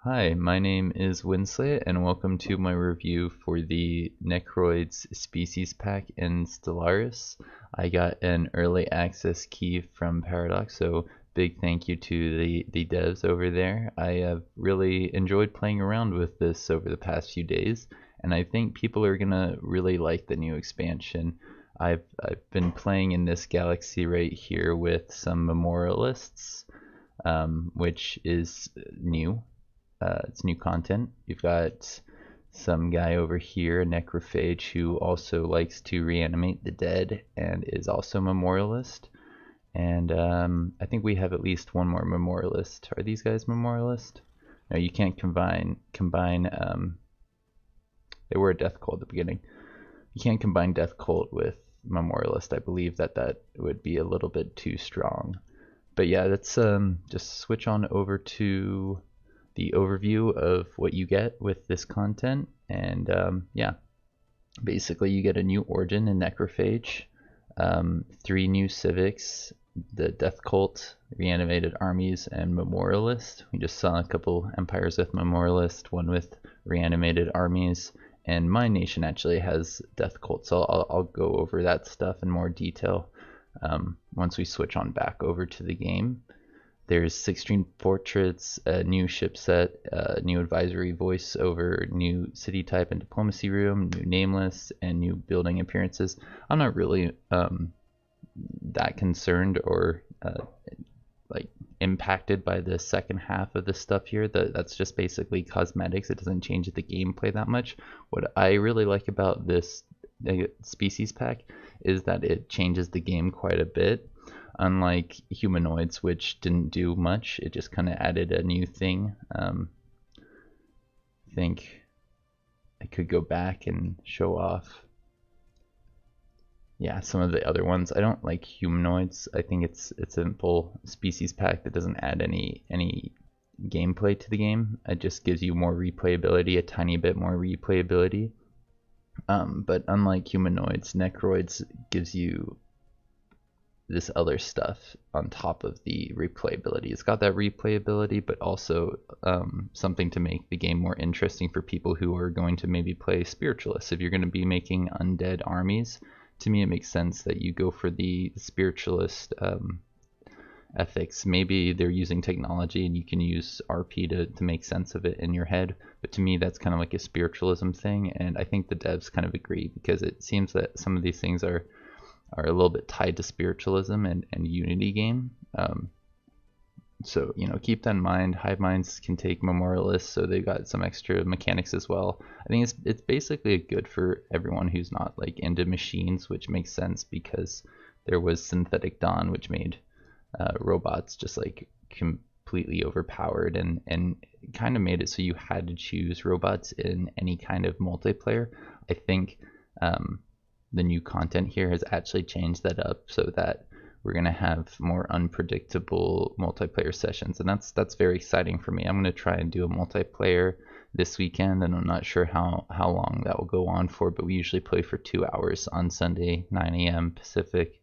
Hi, my name is Winsley, and welcome to my review for the Necroids Species Pack in Stellaris. I got an early access key from Paradox, so big thank you to the devs over there. I have really enjoyed playing around with this over the past few days, and I think people are gonna really like the new expansion. I've been playing in this galaxy right here with some memorialists, which is new. It's new content. You've got some guy over here, a necrophage, who also likes to reanimate the dead and is also a memorialist. And I think we have at least one more memorialist. Are these guys memorialist? No, you can't combine. They were a death cult at the beginning. You can't combine death cult with memorialist. I believe that would be a little bit too strong. But yeah, let's just switch on over to the overview of what you get with this content. And yeah, basically you get a new origin in Necrophage, 3 new civics, the Death Cult, Reanimated Armies, and Memorialist. We just saw a couple empires with Memorialist, one with Reanimated Armies, and my nation actually has Death Cult, so I'll go over that stuff in more detail once we switch on back over to the game. There's 16 portraits, a new ship set, new advisory voice over, new city type and diplomacy room, new nameless, and new building appearances. I'm not really that concerned or like impacted by the second half of the stuff here. That's just basically cosmetics. It doesn't change the gameplay that much. What I really like about this species pack is that it changes the game quite a bit. Unlike humanoids, which didn't do much, it just kind of added a new thing. I think I could go back and show off, yeah, some of the other ones. I don't like humanoids. I think it's a simple species pack that doesn't add any gameplay to the game. It just gives you more replayability, a tiny bit more replayability. But unlike humanoids, Necroids gives you this other stuff on top of the replayability. It's got that replayability, but also something to make the game more interesting for people who are going to maybe play spiritualists. If you're going to be making undead armies, to me it makes sense that you go for the spiritualist ethics. Maybe they're using technology and you can use RP to make sense of it in your head, but to me that's kind of like a spiritualism thing, and I think the devs kind of agree, because it seems that some of these things are a little bit tied to spiritualism and unity game. So, you know, keep that in mind. Hive minds can take memorialists, so they got some extra mechanics as well. I think it's basically good for everyone who's not like into machines, which makes sense because there was Synthetic Dawn, which made robots just like completely overpowered, and kind of made it so you had to choose robots in any kind of multiplayer. I think the new content here has actually changed that up so that we're going to have more unpredictable multiplayer sessions, and that's very exciting for me. I'm going to try and do a multiplayer this weekend, and I'm not sure how long that will go on for, but we usually play for 2 hours on Sunday, 9 a.m. Pacific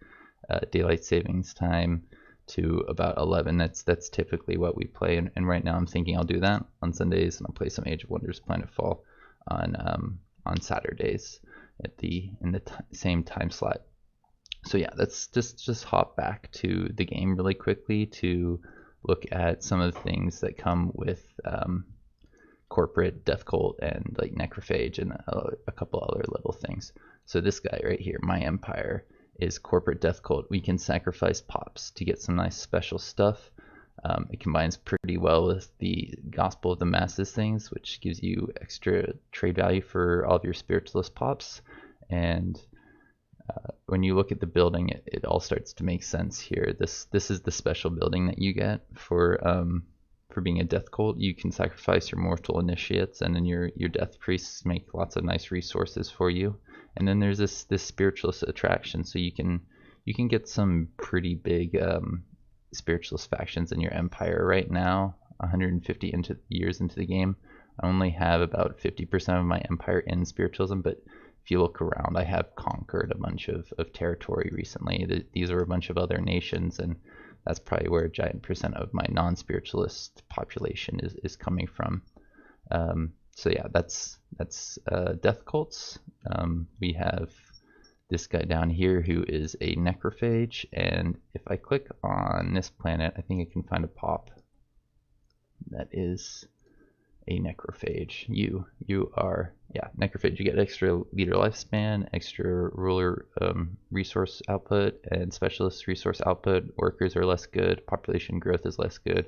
daylight savings time to about 11. That's typically what we play, and right now I'm thinking I'll do that on Sundays, and I'll play some Age of Wonders Planetfall on Saturdays in the same time slot. So yeah, let's just hop back to the game really quickly to look at some of the things that come with corporate death cult and like necrophage and a couple other little things. So this guy right here, my empire, is corporate death cult. We can sacrifice pops to get some nice special stuff. It combines pretty well with the Gospel of the Masses things, which gives you extra trade value for all of your spiritualist pops. And when you look at the building, it all starts to make sense here. This is the special building that you get for being a death cult. You can sacrifice your mortal initiates, and then your death priests make lots of nice resources for you. And then there's this spiritualist attraction, so you can get some pretty big spiritualist factions in your empire. Right now, 150 years into the game, I only have about 50% of my empire in spiritualism, but if you look around, I have conquered a bunch of territory recently. These are a bunch of other nations, and that's probably where a giant percent of my non-spiritualist population is coming from. So yeah, that's death cults. We have this guy down here who is a necrophage, and if I click on this planet, I think I can find a pop that is a necrophage. You are, yeah, necrophage. You get extra leader lifespan, extra ruler resource output, and specialist resource output. Workers are less good, population growth is less good,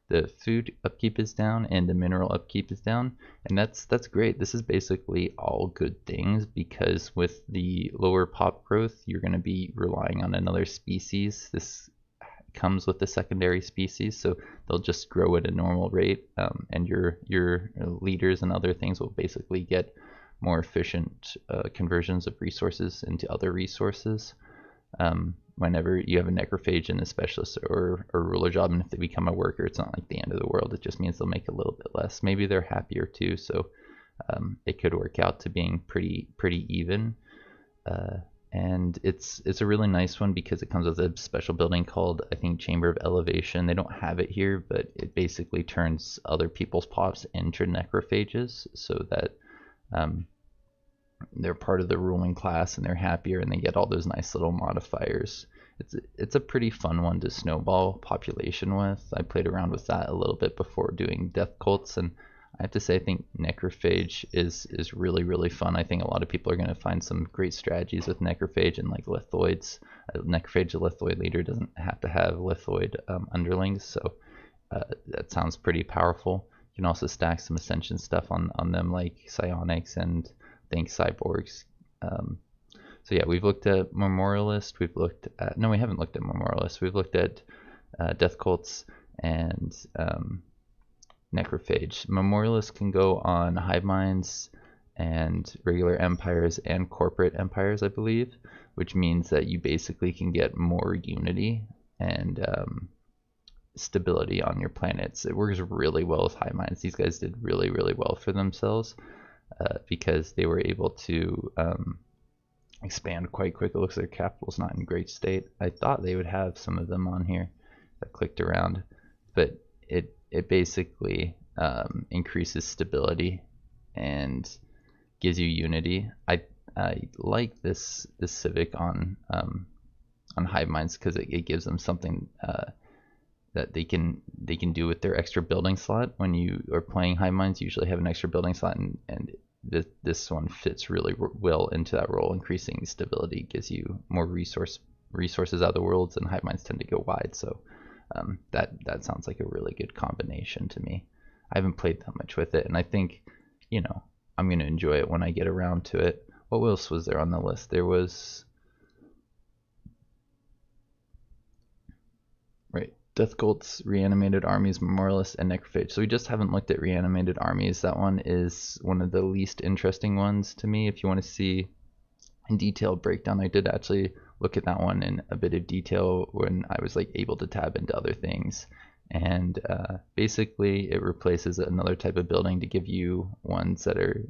the food upkeep is down, and the mineral upkeep is down, and that's great. This is basically all good things, because with the lower pop growth, you're going to be relying on another species. This comes with the secondary species, so they'll just grow at a normal rate, and your leaders and other things will basically get more efficient conversions of resources into other resources. Whenever you have a necrophage in a specialist or ruler job, and if they become a worker, it's not like the end of the world. It just means they'll make a little bit less. Maybe they're happier too, so it could work out to being pretty even. And it's a really nice one because it comes with a special building called, I think, Chamber of Elevation. They don't have it here, but it basically turns other people's pops into necrophages, so that they're part of the ruling class and they're happier and they get all those nice little modifiers. It's a pretty fun one to snowball population with. I played around with that a little bit before doing death cults, and I have to say I think necrophage is really fun. I think a lot of people are going to find some great strategies with necrophage and like lithoids. Necrophage, a lithoid leader, doesn't have to have lithoid underlings, so that sounds pretty powerful. You can also stack some ascension stuff on them, like psionics and I think cyborgs. So yeah, we've looked at memorialist. We've looked at, no, we haven't looked at memorialist. We've looked at death cults and necrophage. Memorialists can go on hive minds and regular empires and corporate empires, I believe, which means that you basically can get more unity and stability on your planets. It works really well with hive minds. These guys did really well for themselves because they were able to expand quite quick. It looks like their capital's not in great state. I thought they would have some of them on here. I clicked around, but it basically increases stability and gives you unity. I like this civic on hive minds because it gives them something that they can do with their extra building slot. When you are playing hive minds, you usually have an extra building slot, and this one fits really well into that role. Increasing stability gives you more resources out of the worlds, and hive minds tend to go wide, so that sounds like a really good combination to me. I haven't played that much with it, and I think, you know, I'm going to enjoy it when I get around to it. What else was there on the list? There was, right, death cults, reanimated armies, memorialists, and necrophage. So we just haven't looked at reanimated armies. That one is one of the least interesting ones to me. If you want to see a detailed breakdown, I did actually look at that one in a bit of detail when I was like able to tab into other things. And basically it replaces another type of building to give you ones that are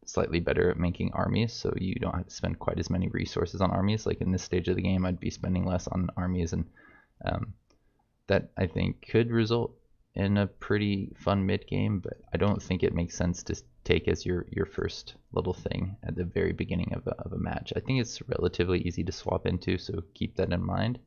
slightly better at making armies, so you don't have to spend quite as many resources on armies. Like in this stage of the game, I'd be spending less on armies, and that I think could result in a pretty fun mid game, but I don't think it makes sense to take as your first little thing at the very beginning of a match. I think it's relatively easy to swap into, so keep that in mind.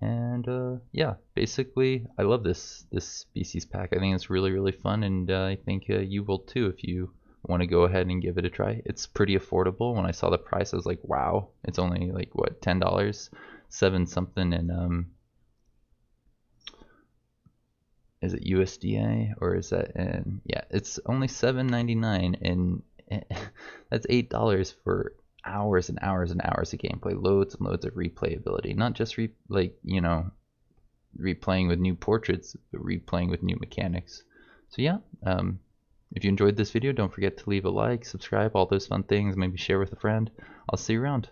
And yeah, basically I love this species pack. I think it's really fun, and I think you will too if you want to go ahead and give it a try. It's pretty affordable. When I saw the price, I was like, wow, it's only like what, $10, 7 something, and is it USDA or is that in, yeah, it's only $7.99, and that's $8 for hours and hours and hours of gameplay, loads and loads of replayability, not just you know, replaying with new portraits, but replaying with new mechanics. So yeah, if you enjoyed this video, don't forget to leave a like, subscribe, all those fun things, maybe share with a friend. I'll see you around.